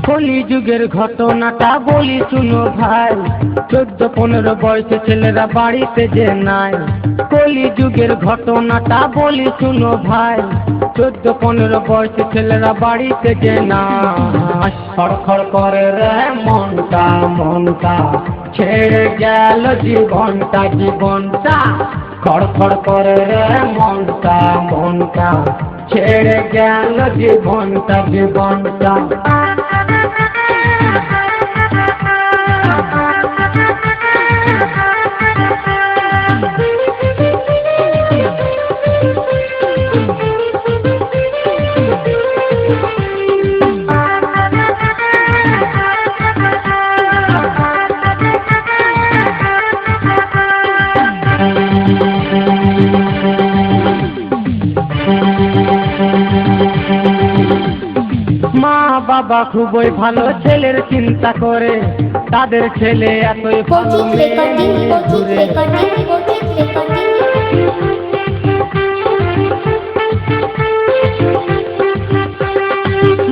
কলি যুগের ঘটনাটা বলি শুনো ভাই, 14-15 বয়সে ছেলেরা বাড়িতে যে নাই। কলি যুগের ঘটনাটা বলি শুনো ভাই, 14-15 বয়সে ছেলেরা বাড়িতে যে নাই। খড়খড় করে রে মনটা মনটা, ছেড়ে গেল জীবনটা জীবনটা। খড়খড় করে রে মনটা মনটা, ছেড়ে গেল জীবনটা জীবনটা। মা বাবা খুবই ভালো ছেলের চিন্তা করে, তাদের ছেলে এতই ভালো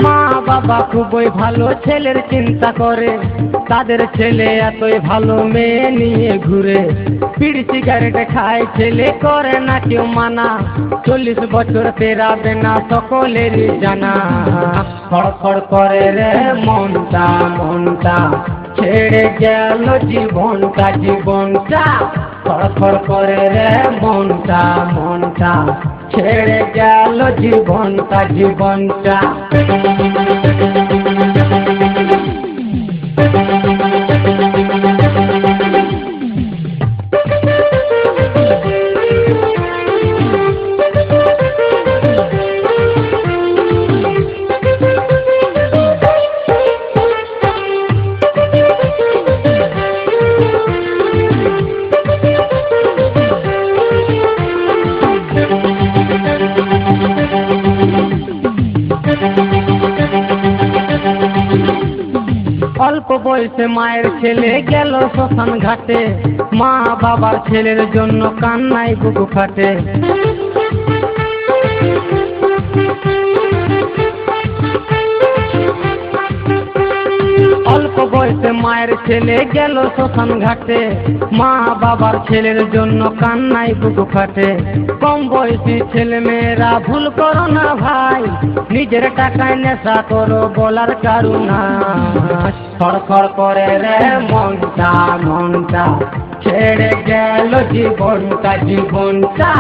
মা বাবা খুবই ভালো ছেলের চিন্তা করে, তাদের ছেলে এতই ভালো মেয়ে নিয়ে ঘুরে। বিড়ি সিগারেট খায় ছেলে, করে না কেউ মানা, 40 বছর পেরাবে না সকলেরই জানা। খড়খড় করে রে মনটা মনটা, ছেড়ে গেল জীবনটা জীবনটা। খড়খড় করে রে মনটা মনটা, ছেড়ে গেল জীবনটা জীবনটা। অল্প বয়সে মায়ের ছেলে গেল শ্মশান ঘাটে, মা বাবার ছেলের জন্য কান্নায় বুকু ফাটে। অল্প বয়সে মায়ের ছেলে গেল শ্মশান ঘাটে, মা বাবার ছেলের জন্য কান্নায় বুকু ফাটে। কম বয়সী ছেলে মেয়েরা ভুল করো না ভাই, নিজের টাকায় নেশা করো বলার কারুনা। খড়খড় করে রে মনটা মনটা, ছেড়ে গেল জীবনটা জীবনটা।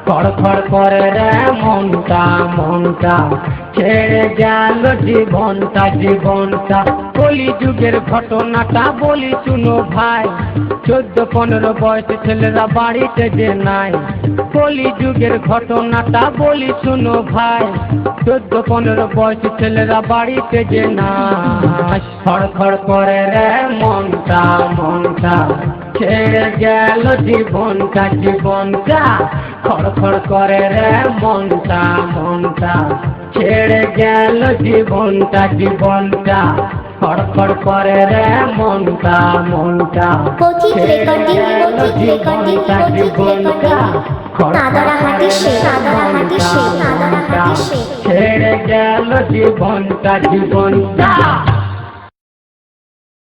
খড়খড় করে রে মনটা মনটা, ছেড়ে গেল জীবনটা জীবনটা। কলি যুগের ঘটনাটা বলি শুনো ভাই, 14-15 বয়সে ছেলেরা বাড়িতে যে নাই। কলি যুগের ঘটনাটা বলি শুনো ভাই, 14-15 বয়সে ছেলেরা বাড়িতে যে নাই। খড়খড় করে রে মনটা মনটা, ছেড়ে গেল জীবনটা জীবনটা। খড়খড় করে রে মনটা মনটা, ছেড়ে গেল জীবনটা জীবনটা। খড়খড় করে রে মনটা মনটা, ছেড়ে গেল জীবনটা জীবনটা। ছেড়ে গেল জীবনটা জীবনটা।